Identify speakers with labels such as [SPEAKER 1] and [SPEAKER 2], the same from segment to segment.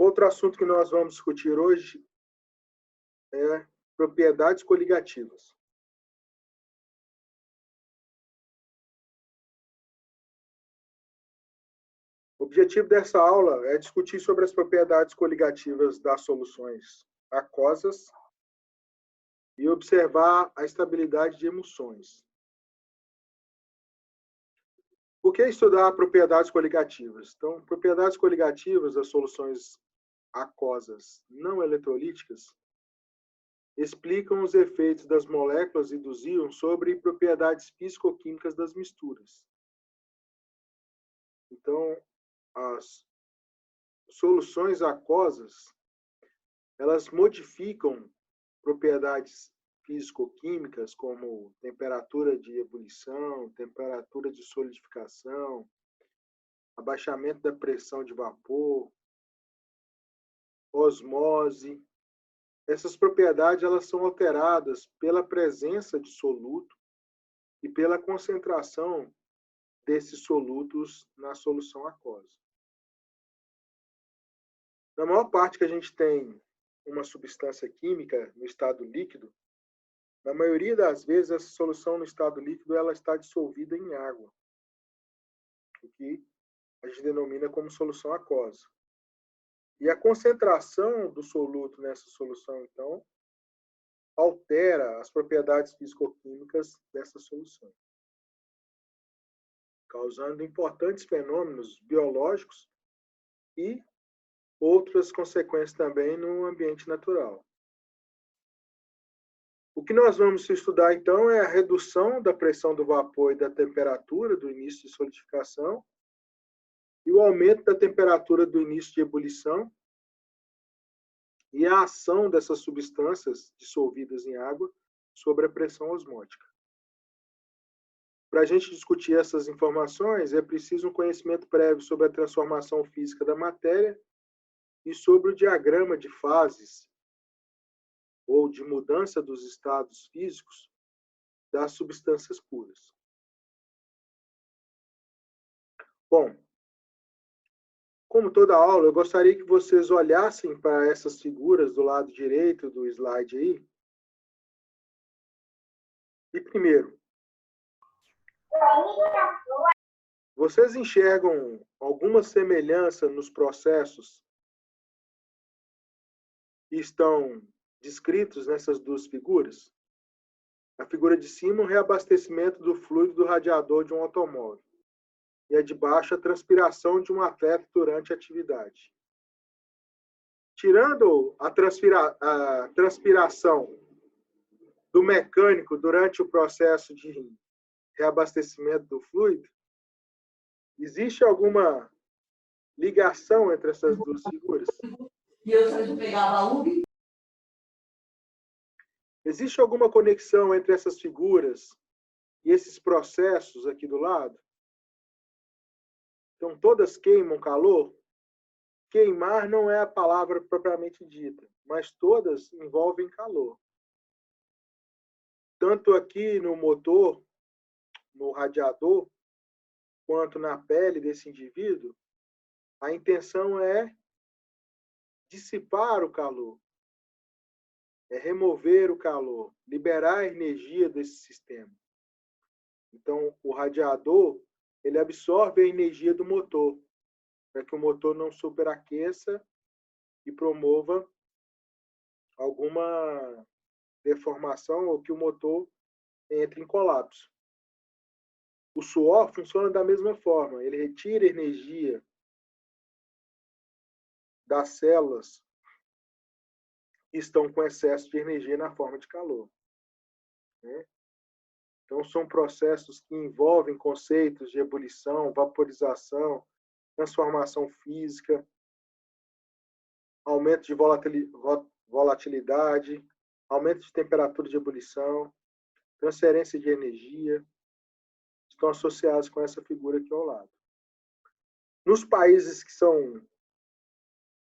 [SPEAKER 1] Outro assunto que nós vamos discutir hoje é propriedades coligativas. O objetivo dessa aula é discutir sobre as propriedades coligativas das soluções aquosas e observar a estabilidade de emulsões. Por que estudar propriedades coligativas? Então, propriedades coligativas das soluções aquosas não eletrolíticas explicam os efeitos das moléculas e dos íons sobre propriedades físico-químicas das misturas. Então, as soluções aquosas, elas modificam propriedades físico-químicas como temperatura de ebulição, temperatura de solidificação, abaixamento da pressão de vapor, osmose. Essas propriedades elas são alteradas pela presença de soluto e pela concentração desses solutos na solução aquosa. Na maior parte que a gente tem uma substância química no estado líquido, na maioria das vezes essa solução no estado líquido ela está dissolvida em água, o que a gente denomina como solução aquosa. E a concentração do soluto nessa solução, então, altera as propriedades físico-químicas dessa solução, causando importantes fenômenos biológicos e outras consequências também no ambiente natural. O que nós vamos estudar, então, é a redução da pressão do vapor e da temperatura do início de solidificação e o aumento da temperatura do início de ebulição e a ação dessas substâncias dissolvidas em água sobre a pressão osmótica. Para a gente discutir essas informações, é preciso um conhecimento prévio sobre a transformação física da matéria e sobre o diagrama de fases ou de mudança dos estados físicos das substâncias puras. Bom, como toda aula, eu gostaria que vocês olhassem para essas figuras do lado direito do slide aí. E primeiro, vocês enxergam alguma semelhança nos processos que estão descritos nessas duas figuras? A figura de cima, o reabastecimento do fluido do radiador de um automóvel. E a de baixo, a transpiração de um atleta durante a atividade. Tirando a transpiração do mecânico durante o processo de reabastecimento do fluido, existe alguma ligação entre essas duas figuras?
[SPEAKER 2] E eu só pegava um.
[SPEAKER 1] Existe alguma conexão entre essas figuras e esses processos aqui do lado? Então, todas queimam calor? Queimar não é a palavra propriamente dita, mas todas envolvem calor. Tanto aqui no motor, no radiador, quanto na pele desse indivíduo, a intenção é dissipar o calor, é remover o calor, liberar a energia desse sistema. Então, o radiador, ele absorve a energia do motor, para que o motor não superaqueça e promova alguma deformação ou que o motor entre em colapso. O suor funciona da mesma forma, ele retira energia das células que estão com excesso de energia na forma de calor. Então, são processos que envolvem conceitos de ebulição, vaporização, transformação física, aumento de volatilidade, aumento de temperatura de ebulição, transferência de energia, estão associados com essa figura aqui ao lado. Nos países que são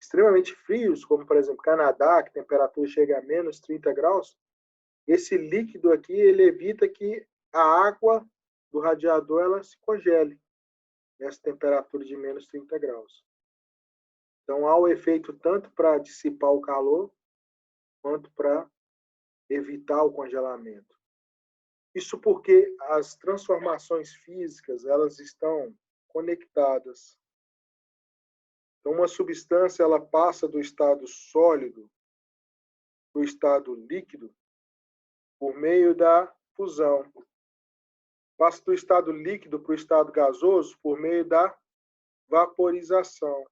[SPEAKER 1] extremamente frios, como, por exemplo, Canadá, que a temperatura chega a menos 30 graus, esse líquido aqui, ele evita que a água do radiador ela se congele nessa temperatura de menos 30 graus. Então, há o efeito tanto para dissipar o calor, quanto para evitar o congelamento. Isso porque as transformações físicas, elas estão conectadas. Então, uma substância, ela passa do estado sólido para o estado líquido por meio da fusão. Passa do estado líquido para o estado gasoso por meio da vaporização.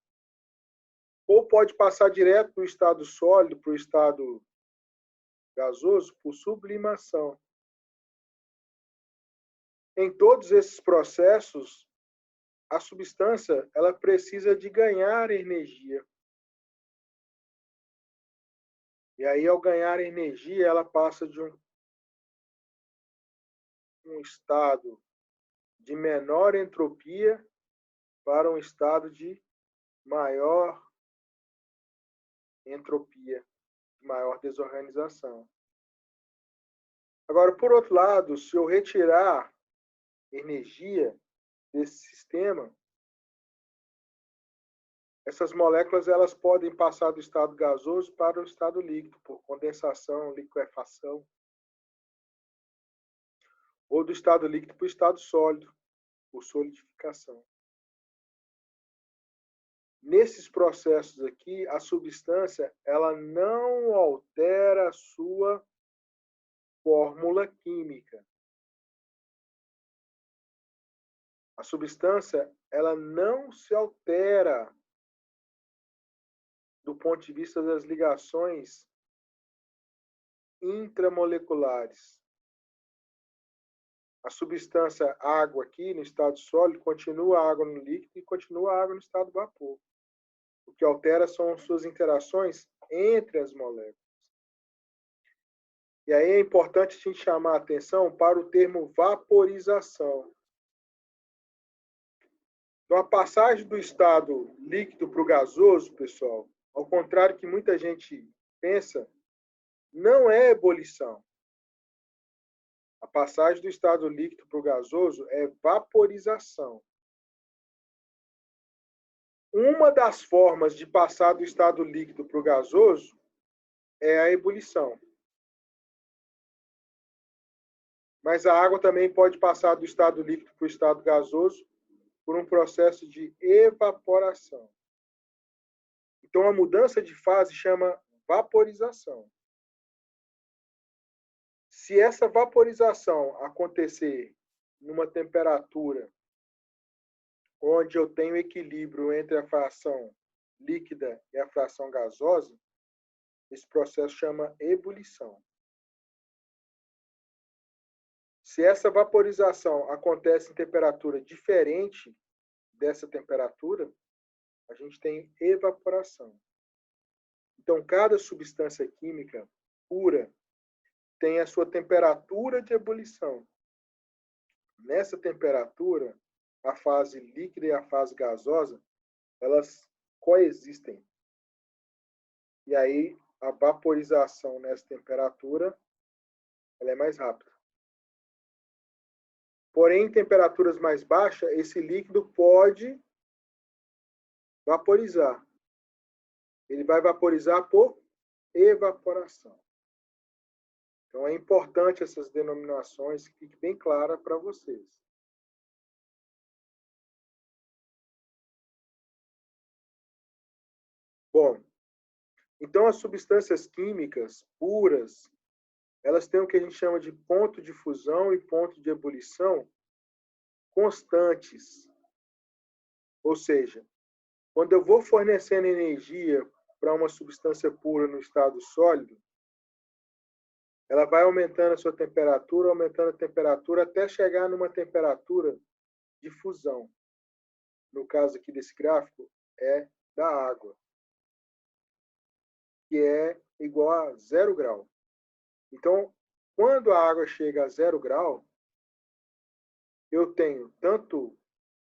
[SPEAKER 1] Ou pode passar direto do estado sólido para o estado gasoso por sublimação. Em todos esses processos, a substância ela precisa de ganhar energia. E aí, ao ganhar energia, ela passa de um estado de menor entropia para um estado de maior entropia, de maior desorganização. Agora, por outro lado, se eu retirar energia desse sistema, essas moléculas elas podem passar do estado gasoso para o estado líquido, por condensação, liquefação, ou do estado líquido para o estado sólido, por solidificação. Nesses processos aqui, a substância ela não altera a sua fórmula química. A substância ela não se altera do ponto de vista das ligações intramoleculares. A substância água aqui no estado sólido continua água no líquido e continua água no estado vapor. O que altera são suas interações entre as moléculas. E aí é importante a gente chamar a atenção para o termo vaporização. Então, a passagem do estado líquido para o gasoso, pessoal, ao contrário que muita gente pensa, não é ebulição. A passagem do estado líquido para o gasoso é vaporização. Uma das formas de passar do estado líquido para o gasoso é a ebulição. Mas a água também pode passar do estado líquido para o estado gasoso por um processo de evaporação. Então, a mudança de fase chama vaporização. Se essa vaporização acontecer numa temperatura onde eu tenho equilíbrio entre a fração líquida e a fração gasosa, esse processo chama ebulição. Se essa vaporização acontece em temperatura diferente dessa temperatura, a gente tem evaporação. Então, cada substância química pura tem a sua temperatura de ebulição. Nessa temperatura, a fase líquida e a fase gasosa, elas coexistem. E aí, a vaporização nessa temperatura, ela é mais rápida. Porém, em temperaturas mais baixas, esse líquido pode vaporizar. Ele vai vaporizar por evaporação. Então, é importante essas denominações, que fiquem bem claras para vocês. Bom, então as substâncias químicas puras, elas têm o que a gente chama de ponto de fusão e ponto de ebulição constantes. Ou seja, quando eu vou fornecendo energia para uma substância pura no estado sólido, ela vai aumentando a sua temperatura, aumentando a temperatura, até chegar numa temperatura de fusão. No caso aqui desse gráfico, é da água, que é igual a 0 grau. Então, quando a água chega a 0 grau, eu tenho tanto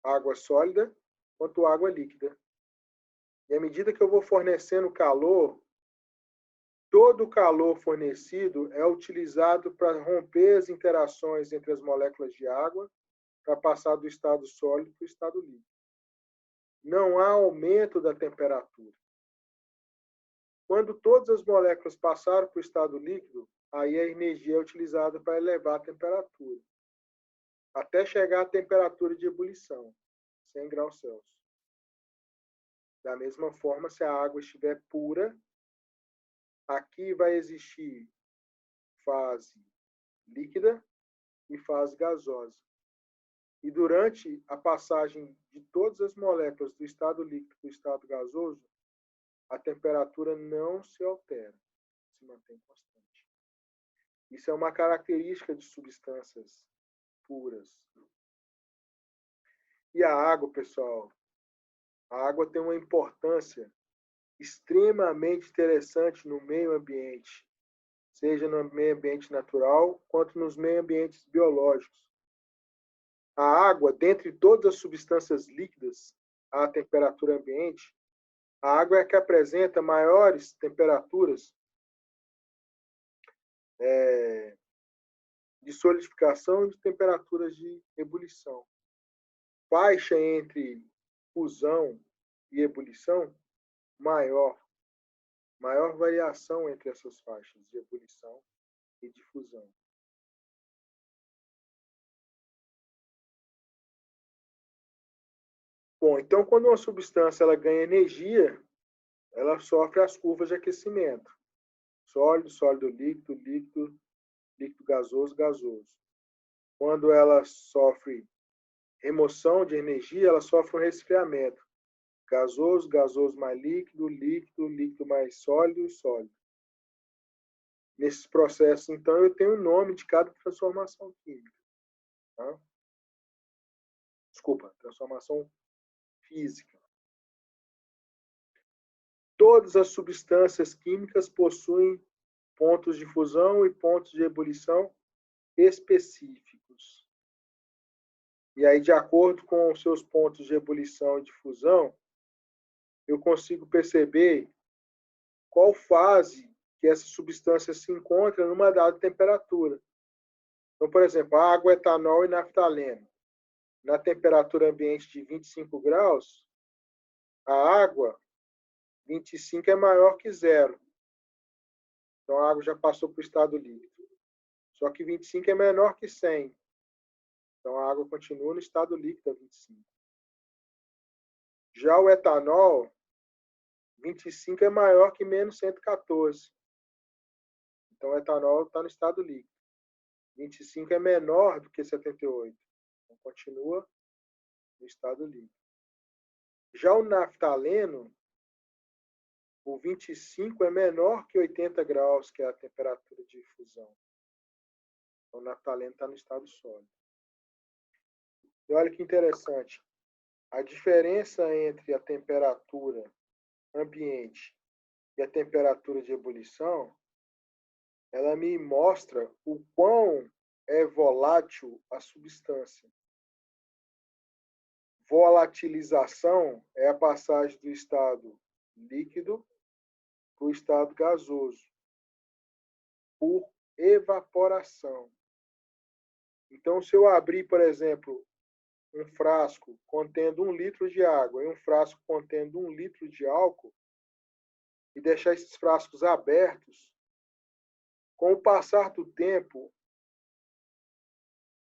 [SPEAKER 1] água sólida quanto água líquida. E à medida que eu vou fornecendo calor, todo o calor fornecido é utilizado para romper as interações entre as moléculas de água para passar do estado sólido para o estado líquido. não há aumento da temperatura. Quando todas as moléculas passaram para o estado líquido, aí a energia é utilizada para elevar a temperatura, até chegar à temperatura de ebulição, 100 graus Celsius. Da mesma forma, se a água estiver pura, aqui vai existir fase líquida e fase gasosa. E durante a passagem de todas as moléculas do estado líquido para o estado gasoso, a temperatura não se altera, se mantém constante. Isso é uma característica de substâncias puras. E a água, pessoal, a água tem uma importância extremamente interessante no meio ambiente, seja no meio ambiente natural, quanto nos meio ambientes biológicos. A água, dentre todas as substâncias líquidas à temperatura ambiente, a água é a que apresenta maiores temperaturas de solidificação e de temperaturas de ebulição. Faixa entre fusão e ebulição maior variação entre essas faixas de ebulição e de fusão. Bom, então quando uma substância ela ganha energia, ela sofre as curvas de aquecimento. Sólido, sólido, líquido, líquido, líquido gasoso, gasoso. Quando ela sofre remoção de energia, ela sofre um resfriamento. Gasoso, gasoso mais líquido, líquido, líquido mais sólido e sólido. Nesses processos, então, eu tenho o nome de cada transformação química. Tá? Desculpa, transformação física. Todas as substâncias químicas possuem pontos de fusão e pontos de ebulição específicos. E aí, de acordo com os seus pontos de ebulição e de fusão, eu consigo perceber qual fase que essa substância se encontra numa dada temperatura. Então, por exemplo, água, etanol e naftaleno. Na temperatura ambiente de 25 graus, a água, 25 é maior que zero. Então, a água já passou para o estado líquido. Só que 25 é menor que 100. Então, a água continua no estado líquido a 25. Já o etanol, 25 é maior que menos 114. Então, o etanol está no estado líquido. 25 é menor do que 78. Então, continua no estado líquido. Já o naftaleno, o 25 é menor que 80 graus, que é a temperatura de fusão. Então, o naftaleno está no estado sólido. E olha que interessante. A diferença entre a temperatura ambiente e a temperatura de ebulição, ela me mostra o quão é volátil a substância. Volatilização é a passagem do estado líquido para o estado gasoso por evaporação. Então, se eu abrir, por exemplo, um frasco contendo 1 litro de água e um frasco contendo 1 litro de álcool e deixar esses frascos abertos, com o passar do tempo,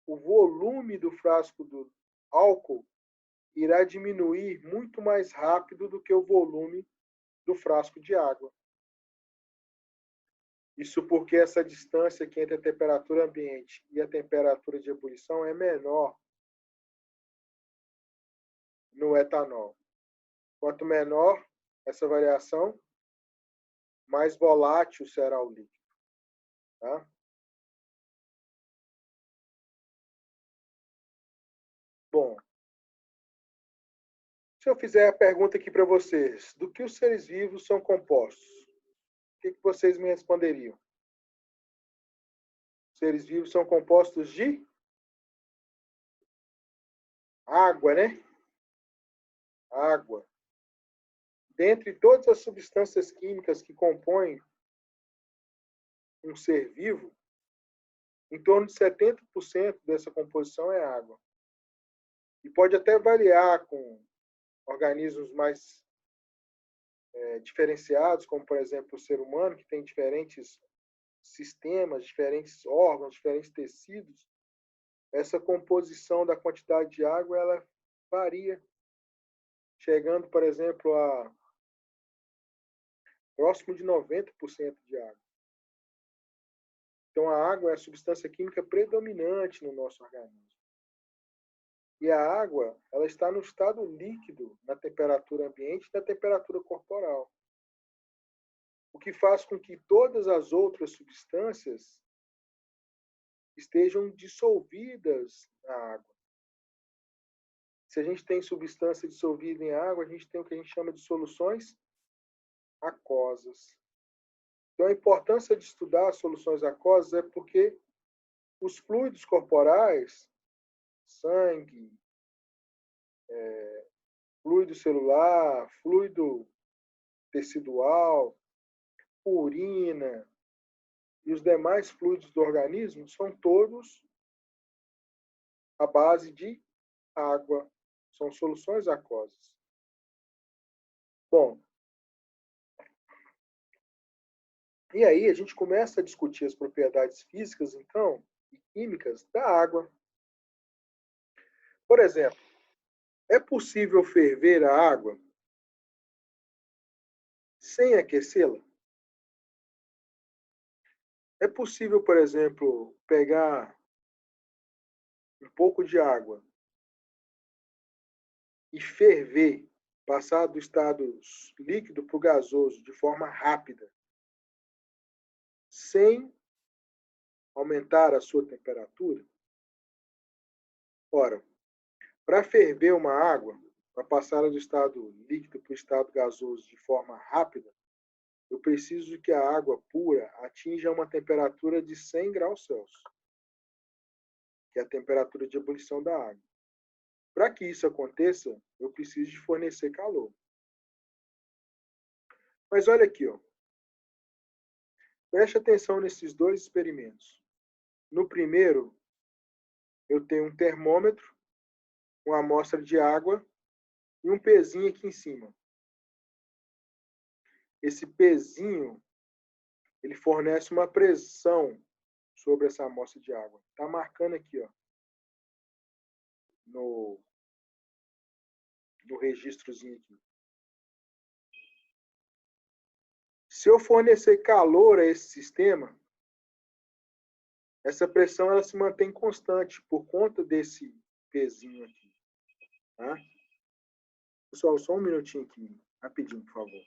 [SPEAKER 1] o volume do frasco do álcool irá diminuir muito mais rápido do que o volume do frasco de água. Isso porque essa distância aqui entre a temperatura ambiente e a temperatura de ebulição é menor no etanol. Quanto menor essa variação, mais volátil será o líquido. Tá? Bom, se eu fizer a pergunta aqui para vocês, do que os seres vivos são compostos? O que vocês me responderiam? Os seres vivos são compostos de água, né? Água. Dentre todas as substâncias químicas que compõem um ser vivo, em torno de 70% dessa composição é água. E pode até variar com organismos mais diferenciados, como, por exemplo, o ser humano, que tem diferentes sistemas, diferentes órgãos, diferentes tecidos, essa composição da quantidade de água, ela varia, chegando, por exemplo, a próximo de 90% de água. Então, a água é a substância química predominante no nosso organismo. E a água, ela está no estado líquido, na temperatura ambiente e na temperatura corporal. O que faz com que todas as outras substâncias estejam dissolvidas na água. Se a gente tem substância dissolvida em água, a gente tem o que a gente chama de soluções aquosas. Então, a importância de estudar as soluções aquosas é porque os fluidos corporais, sangue, fluido celular, fluido tecidual, urina e os demais fluidos do organismo são todos à base de água. São soluções aquosas. Bom, e aí a gente começa a discutir as propriedades físicas, então, e químicas da água. Por exemplo, é possível ferver a água sem aquecê-la? É possível, por exemplo, pegar um pouco de água e ferver, passar do estado líquido para o gasoso de forma rápida, sem aumentar a sua temperatura? Ora, para ferver uma água, para passar do estado líquido para o estado gasoso de forma rápida, eu preciso que a água pura atinja uma temperatura de 100 graus Celsius, que é a temperatura de ebulição da água. Para que isso aconteça, eu preciso de fornecer calor. Mas olha aqui, ó. Preste atenção nesses dois experimentos. No primeiro, eu tenho um termômetro, uma amostra de água e um pezinho aqui em cima. Esse pezinho, ele fornece uma pressão sobre essa amostra de água. Está marcando aqui, ó, no registrozinho aqui. Se eu fornecer calor a esse sistema, essa pressão ela se mantém constante por conta desse pezinho aqui. Tá? Pessoal, só um minutinho aqui, rapidinho, por favor.